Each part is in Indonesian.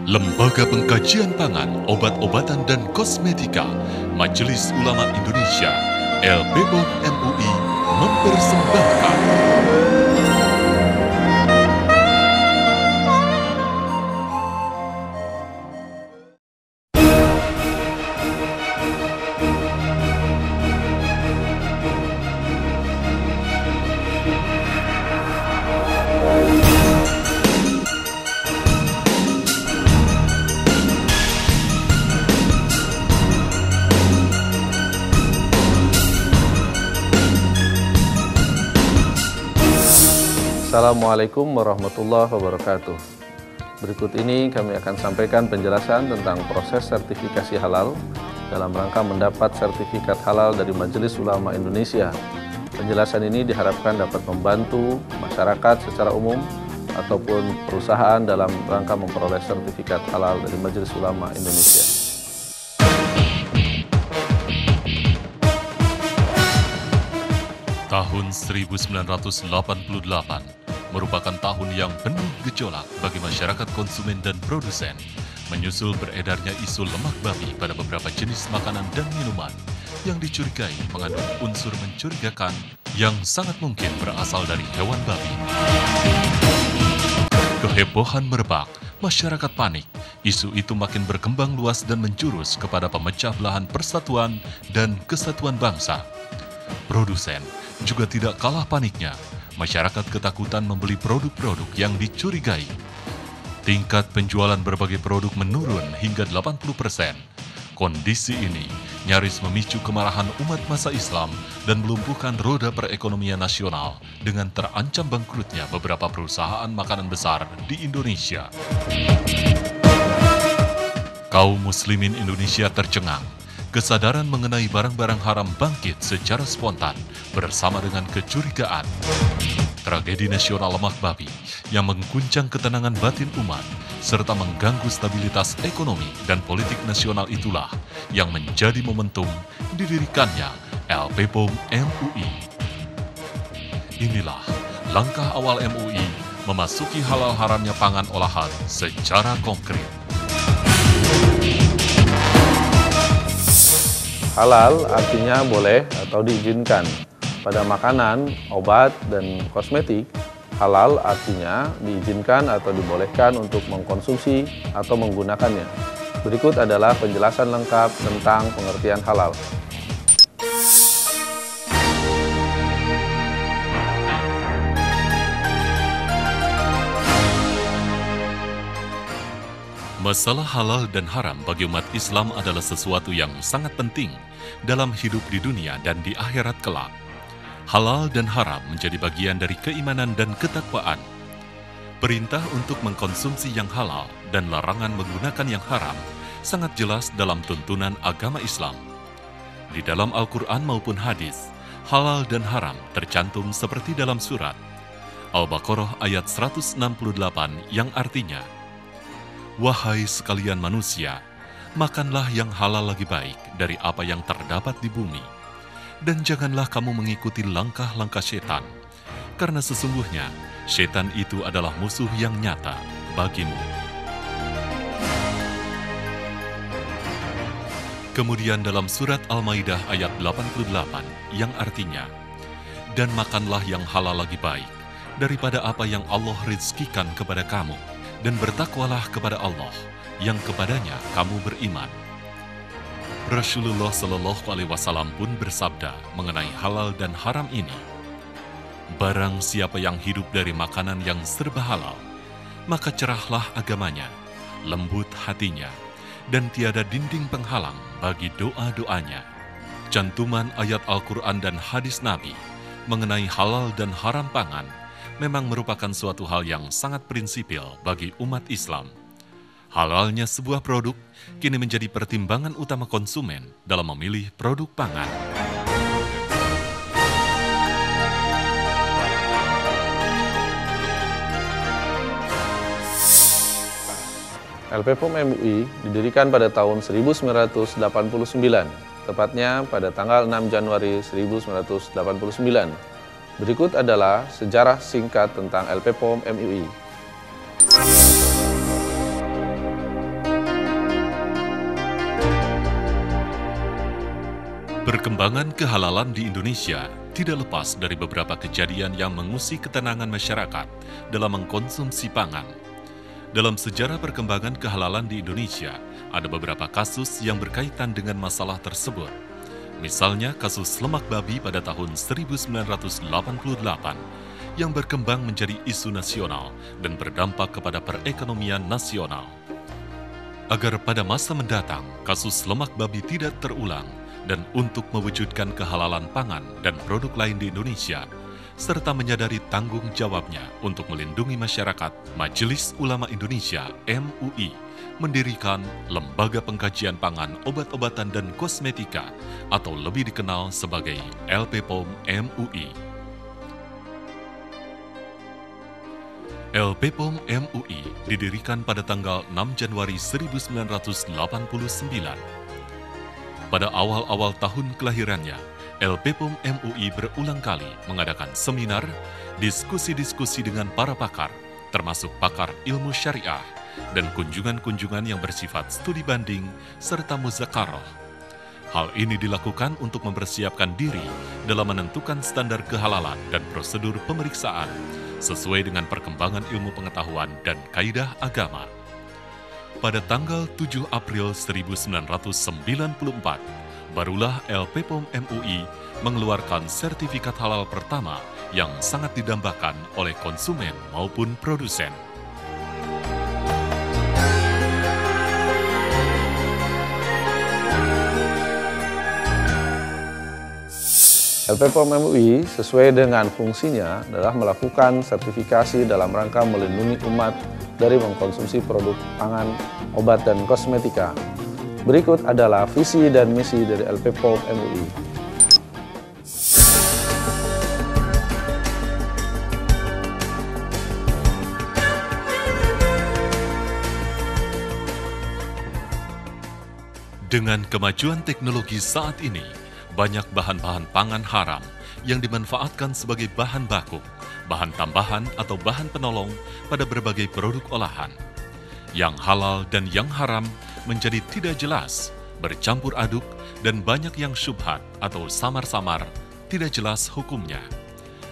Lembaga Pengkajian Pangan, Obat-obatan dan Kosmetika Majelis Ulama Indonesia (LPPOM) MUI mempersembahkan Assalamualaikum warahmatullahi wabarakatuh. Berikut ini kami akan sampaikan penjelasan tentang proses sertifikasi halal dalam rangka mendapat sertifikat halal dari Majelis Ulama Indonesia. Penjelasan ini diharapkan dapat membantu masyarakat secara umum ataupun perusahaan dalam rangka memperoleh sertifikat halal dari Majelis Ulama Indonesia. Tahun 1988 merupakan tahun yang penuh gejolak bagi masyarakat konsumen dan produsen, menyusul beredarnya isu lemak babi pada beberapa jenis makanan dan minuman yang dicurigai mengandung unsur mencurigakan yang sangat mungkin berasal dari hewan babi. Kehebohan merebak, masyarakat panik, isu itu makin berkembang luas dan menjurus kepada pemecah belahan persatuan dan kesatuan bangsa. Produsen juga tidak kalah paniknya. Masyarakat ketakutan membeli produk-produk yang dicurigai. Tingkat penjualan berbagai produk menurun hingga 80%. Kondisi ini nyaris memicu kemarahan umat massa Islam dan melumpuhkan roda perekonomian nasional dengan terancam bangkrutnya beberapa perusahaan makanan besar di Indonesia. Kaum muslimin Indonesia tercengang. Kesadaran mengenai barang-barang haram bangkit secara spontan bersama dengan kecurigaan. Tragedi nasional lemak babi yang mengguncang ketenangan batin umat serta mengganggu stabilitas ekonomi dan politik nasional itulah yang menjadi momentum didirikannya LPPOM MUI. Inilah langkah awal MUI memasuki halal haramnya pangan olahan secara konkret. Halal artinya boleh atau diizinkan. Pada makanan, obat, dan kosmetik, halal artinya diizinkan atau dibolehkan untuk mengkonsumsi atau menggunakannya. Berikut adalah penjelasan lengkap tentang pengertian halal. Masalah halal dan haram bagi umat Islam adalah sesuatu yang sangat penting dalam hidup di dunia dan di akhirat kelak. Halal dan haram menjadi bagian dari keimanan dan ketakwaan. Perintah untuk mengkonsumsi yang halal dan larangan menggunakan yang haram sangat jelas dalam tuntunan agama Islam. Di dalam Al-Quran maupun hadis, halal dan haram tercantum seperti dalam surat Al-Baqarah ayat 168 yang artinya, "Wahai sekalian manusia, makanlah yang halal lagi baik dari apa yang terdapat di bumi. Dan janganlah kamu mengikuti langkah-langkah setan, karena sesungguhnya setan itu adalah musuh yang nyata bagimu." Kemudian dalam surat Al-Maidah ayat 88 yang artinya, "Dan makanlah yang halal lagi baik daripada apa yang Allah rizkikan kepada kamu, dan bertakwalah kepada Allah yang kepadanya kamu beriman." Rasulullah Shallallahu Alaihi Wasallam pun bersabda mengenai halal dan haram ini, "Barang siapa yang hidup dari makanan yang serba halal, maka cerahlah agamanya, lembut hatinya, dan tiada dinding penghalang bagi doa-doanya." Cantuman ayat Al-Quran dan hadis Nabi mengenai halal dan haram pangan memang merupakan suatu hal yang sangat prinsipil bagi umat Islam. Halalnya sebuah produk kini menjadi pertimbangan utama konsumen dalam memilih produk pangan. LPPOM MUI didirikan pada tahun 1989, tepatnya pada tanggal 6 Januari 1989. Berikut adalah sejarah singkat tentang LPPOM MUI. Perkembangan kehalalan di Indonesia tidak lepas dari beberapa kejadian yang mengusik ketenangan masyarakat dalam mengkonsumsi pangan. Dalam sejarah perkembangan kehalalan di Indonesia, ada beberapa kasus yang berkaitan dengan masalah tersebut. Misalnya kasus lemak babi pada tahun 1988 yang berkembang menjadi isu nasional dan berdampak kepada perekonomian nasional. Agar pada masa mendatang kasus lemak babi tidak terulang dan untuk mewujudkan kehalalan pangan dan produk lain di Indonesia, serta menyadari tanggung jawabnya untuk melindungi masyarakat, Majelis Ulama Indonesia (MUI) mendirikan Lembaga Pengkajian Pangan, Obat-obatan dan Kosmetika atau lebih dikenal sebagai LPPOM MUI. LPPOM MUI didirikan pada tanggal 6 Januari 1989. Pada awal-awal tahun kelahirannya, LPPOM MUI berulang kali mengadakan seminar, diskusi-diskusi dengan para pakar, termasuk pakar ilmu syariah, dan kunjungan-kunjungan yang bersifat studi banding serta muzakarah. Hal ini dilakukan untuk mempersiapkan diri dalam menentukan standar kehalalan dan prosedur pemeriksaan sesuai dengan perkembangan ilmu pengetahuan dan kaidah agama. Pada tanggal 7 April 1994, barulah LPPOM MUI mengeluarkan sertifikat halal pertama yang sangat didambakan oleh konsumen maupun produsen. LPPOM MUI sesuai dengan fungsinya adalah melakukan sertifikasi dalam rangka melindungi umat dari mengkonsumsi produk pangan, obat, dan kosmetika. Berikut adalah visi dan misi dari LPPOM MUI. Dengan kemajuan teknologi saat ini, banyak bahan-bahan pangan haram yang dimanfaatkan sebagai bahan baku, bahan tambahan atau bahan penolong pada berbagai produk olahan. Yang halal dan yang haram menjadi tidak jelas, bercampur aduk, dan banyak yang syubhat atau samar-samar, tidak jelas hukumnya.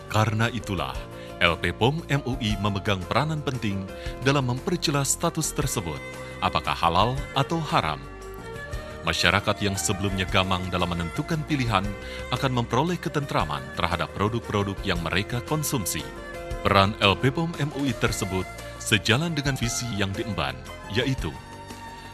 Karena itulah, LPPOM MUI memegang peranan penting dalam memperjelas status tersebut, apakah halal atau haram. Masyarakat yang sebelumnya gamang dalam menentukan pilihan akan memperoleh ketentraman terhadap produk-produk yang mereka konsumsi. Peran LPPOM MUI tersebut sejalan dengan visi yang diemban, yaitu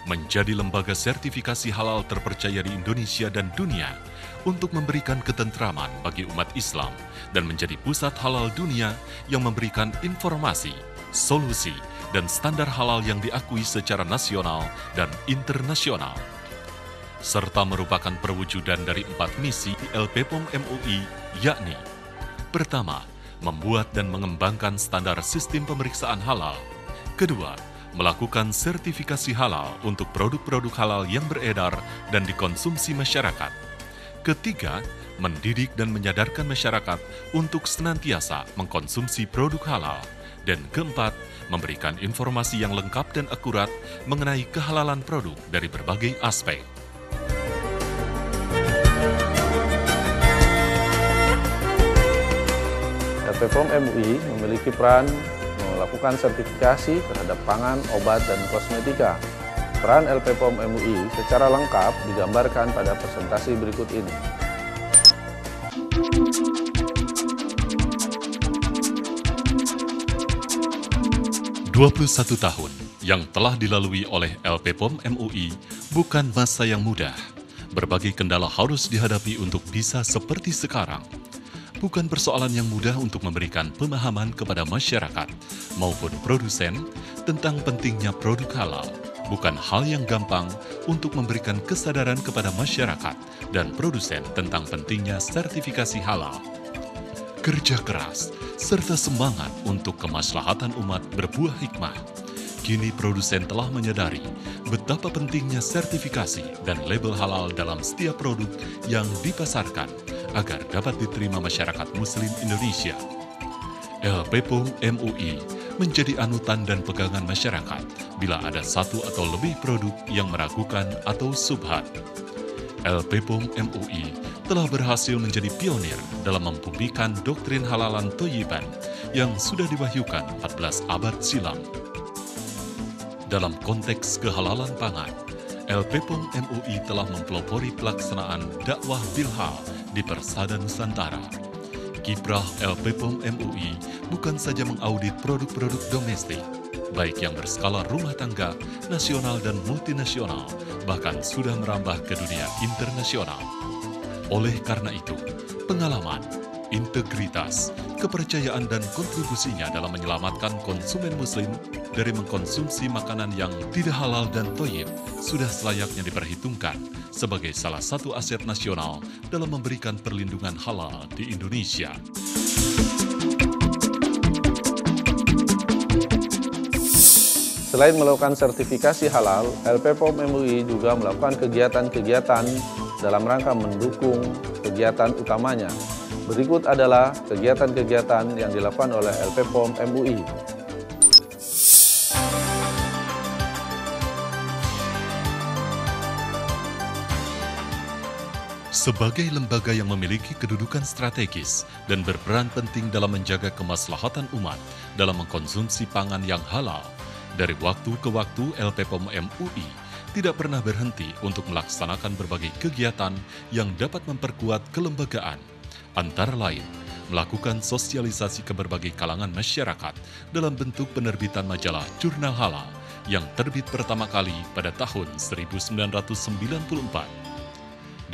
menjadi lembaga sertifikasi halal terpercaya di Indonesia dan dunia untuk memberikan ketentraman bagi umat Islam dan menjadi pusat halal dunia yang memberikan informasi, solusi, dan standar halal yang diakui secara nasional dan internasional, serta merupakan perwujudan dari 4 misi LPPOM MUI, yakni: pertama, membuat dan mengembangkan standar sistem pemeriksaan halal. Kedua, melakukan sertifikasi halal untuk produk-produk halal yang beredar dan dikonsumsi masyarakat. Ketiga, mendidik dan menyadarkan masyarakat untuk senantiasa mengkonsumsi produk halal. Dan keempat, memberikan informasi yang lengkap dan akurat mengenai kehalalan produk dari berbagai aspek. LPPOM MUI memiliki peran melakukan sertifikasi terhadap pangan, obat, dan kosmetika. Peran LPPOM MUI secara lengkap digambarkan pada presentasi berikut ini. "21 tahun yang telah dilalui oleh LPPOM MUI bukan masa yang mudah. Berbagai kendala harus dihadapi untuk bisa seperti sekarang. Bukan persoalan yang mudah untuk memberikan pemahaman kepada masyarakat maupun produsen tentang pentingnya produk halal. Bukan hal yang gampang untuk memberikan kesadaran kepada masyarakat dan produsen tentang pentingnya sertifikasi halal. Kerja keras serta semangat untuk kemaslahatan umat berbuah hikmah. Kini produsen telah menyadari betapa pentingnya sertifikasi dan label halal dalam setiap produk yang dipasarkan agar dapat diterima masyarakat Muslim Indonesia. LPPOM MUI menjadi anutan dan pegangan masyarakat bila ada satu atau lebih produk yang meragukan atau subhat. LPPOM MUI telah berhasil menjadi pionir dalam membumikan doktrin halalan Thayyiban yang sudah diwahyukan 14 abad silam. Dalam konteks kehalalan pangan, LP-POM MUI telah mempelopori pelaksanaan dakwah bilhal di Persada Nusantara. Kiprah LP-POM MUI bukan saja mengaudit produk-produk domestik, baik yang berskala rumah tangga, nasional dan multinasional, bahkan sudah merambah ke dunia internasional. Oleh karena itu, pengalaman, integritas, kepercayaan dan kontribusinya dalam menyelamatkan konsumen muslim dari mengkonsumsi makanan yang tidak halal dan thayyib sudah selayaknya diperhitungkan sebagai salah satu aset nasional dalam memberikan perlindungan halal di Indonesia. Selain melakukan sertifikasi halal, LP-POM MUI juga melakukan kegiatan-kegiatan dalam rangka mendukung kegiatan utamanya. Berikut adalah kegiatan-kegiatan yang dilakukan oleh LP-POM MUI. Sebagai lembaga yang memiliki kedudukan strategis dan berperan penting dalam menjaga kemaslahatan umat dalam mengkonsumsi pangan yang halal, dari waktu ke waktu LP-POM MUI tidak pernah berhenti untuk melaksanakan berbagai kegiatan yang dapat memperkuat kelembagaan, antara lain melakukan sosialisasi ke berbagai kalangan masyarakat dalam bentuk penerbitan majalah Jurnal Halal yang terbit pertama kali pada tahun 1994.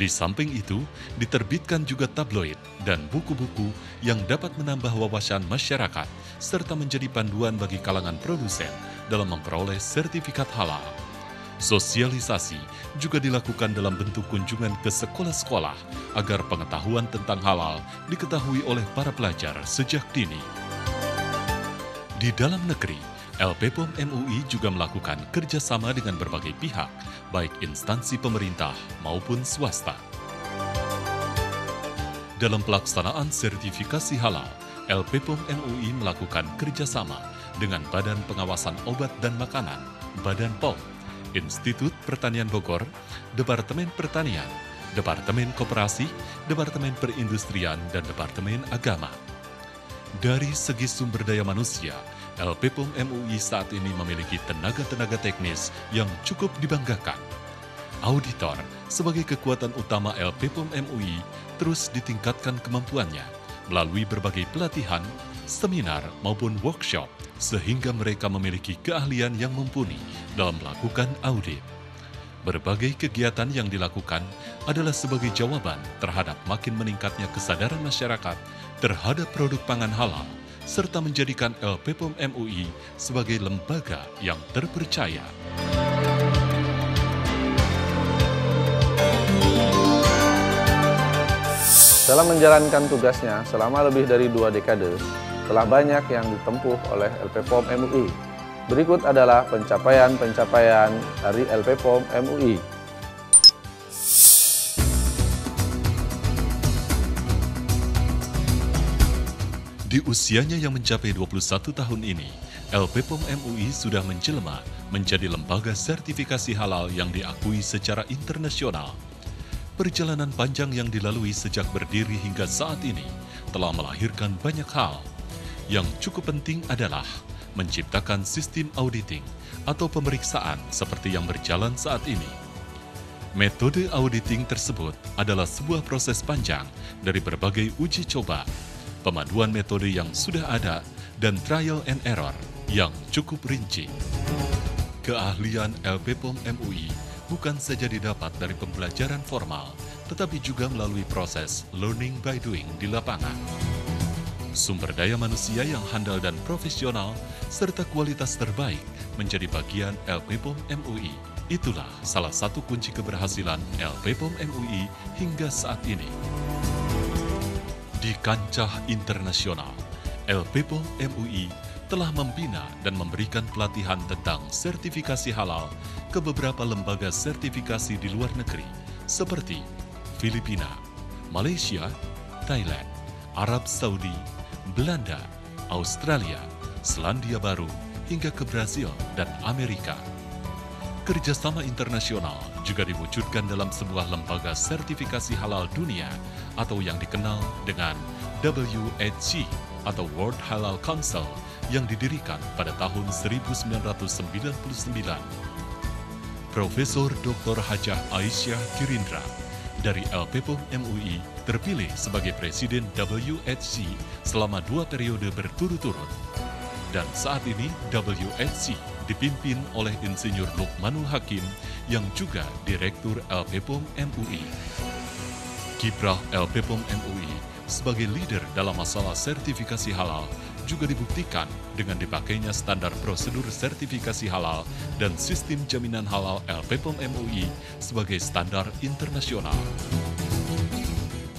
Di samping itu, diterbitkan juga tabloid dan buku-buku yang dapat menambah wawasan masyarakat serta menjadi panduan bagi kalangan produsen dalam memperoleh sertifikat halal. Sosialisasi juga dilakukan dalam bentuk kunjungan ke sekolah-sekolah agar pengetahuan tentang halal diketahui oleh para pelajar sejak dini. Di dalam negeri, LP-POM MUI juga melakukan kerjasama dengan berbagai pihak, baik instansi pemerintah maupun swasta. Dalam pelaksanaan sertifikasi halal, LP-POM MUI melakukan kerjasama dengan Badan Pengawasan Obat dan Makanan, Badan POM, Institut Pertanian Bogor, Departemen Pertanian, Departemen Koperasi, Departemen Perindustrian, dan Departemen Agama. Dari segi sumber daya manusia, LP-POM MUI saat ini memiliki tenaga-tenaga teknis yang cukup dibanggakan. Auditor sebagai kekuatan utama LP-POM MUI terus ditingkatkan kemampuannya melalui berbagai pelatihan, seminar maupun workshop sehingga mereka memiliki keahlian yang mumpuni dalam melakukan audit. Berbagai kegiatan yang dilakukan adalah sebagai jawaban terhadap makin meningkatnya kesadaran masyarakat terhadap produk pangan halal, serta menjadikan LP-POM MUI sebagai lembaga yang terpercaya. Dalam menjalankan tugasnya selama lebih dari 2 dekade, telah banyak yang ditempuh oleh LP-POM MUI. Berikut adalah pencapaian-pencapaian dari LP-POM MUI. Di usianya yang mencapai 21 tahun ini, LP-POM MUI sudah menjelma menjadi lembaga sertifikasi halal yang diakui secara internasional. Perjalanan panjang yang dilalui sejak berdiri hingga saat ini telah melahirkan banyak hal. Yang cukup penting adalah menciptakan sistem auditing atau pemeriksaan seperti yang berjalan saat ini. Metode auditing tersebut adalah sebuah proses panjang dari berbagai uji coba, pemaduan metode yang sudah ada, dan trial and error yang cukup rinci. Keahlian LP-POM MUI bukan saja didapat dari pembelajaran formal, tetapi juga melalui proses learning by doing di lapangan. Sumber daya manusia yang handal dan profesional, serta kualitas terbaik menjadi bagian LP-POM MUI. Itulah salah satu kunci keberhasilan LP-POM MUI hingga saat ini. Di kancah internasional, LP-POM MUI telah membina dan memberikan pelatihan tentang sertifikasi halal ke beberapa lembaga sertifikasi di luar negeri, seperti Filipina, Malaysia, Thailand, Arab Saudi, Belanda, Australia, Selandia Baru, hingga ke Brasil dan Amerika. Kerjasama internasional juga diwujudkan dalam sebuah lembaga sertifikasi halal dunia atau yang dikenal dengan WHC atau World Halal Council yang didirikan pada tahun 1999. Profesor Dr. Hajah Aisyah Girindra dari LPPOM MUI terpilih sebagai Presiden WHC selama 2 periode berturut-turut. Dan saat ini WHC dipimpin oleh Insinyur Lukmanul Hakim yang juga Direktur LPPOM MUI. Kiprah LPPOM MUI sebagai leader dalam masalah sertifikasi halal juga dibuktikan dengan dipakainya standar prosedur sertifikasi halal dan sistem jaminan halal LPPOM MUI sebagai standar internasional.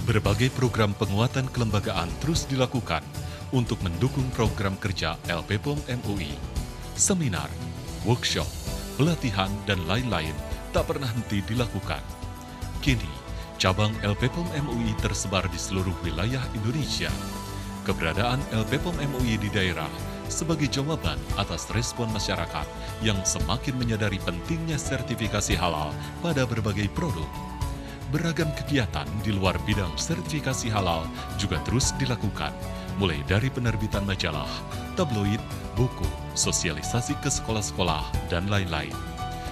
Berbagai program penguatan kelembagaan terus dilakukan untuk mendukung program kerja LPPOM MUI. Seminar, workshop, pelatihan, dan lain-lain tak pernah henti dilakukan. Kini, cabang LPPOM MUI tersebar di seluruh wilayah Indonesia. Keberadaan LPPOM MUI di daerah sebagai jawaban atas respon masyarakat yang semakin menyadari pentingnya sertifikasi halal pada berbagai produk. Beragam kegiatan di luar bidang sertifikasi halal juga terus dilakukan, mulai dari penerbitan majalah, tabloid, buku, sosialisasi ke sekolah-sekolah, dan lain-lain.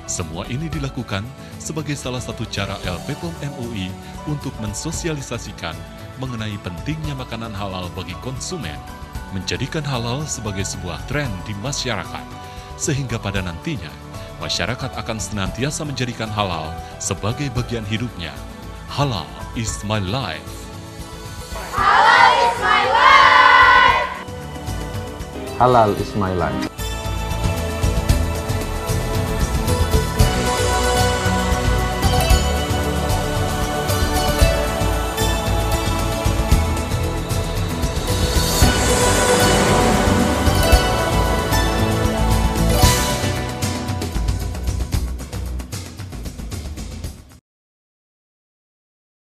Semua ini dilakukan sebagai salah satu cara LPPOM MUI untuk mensosialisasikan mengenai pentingnya makanan halal bagi konsumen, menjadikan halal sebagai sebuah tren di masyarakat, sehingga pada nantinya masyarakat akan senantiasa menjadikan halal sebagai bagian hidupnya. Halal is my life. Halal is my life. Halal is my life.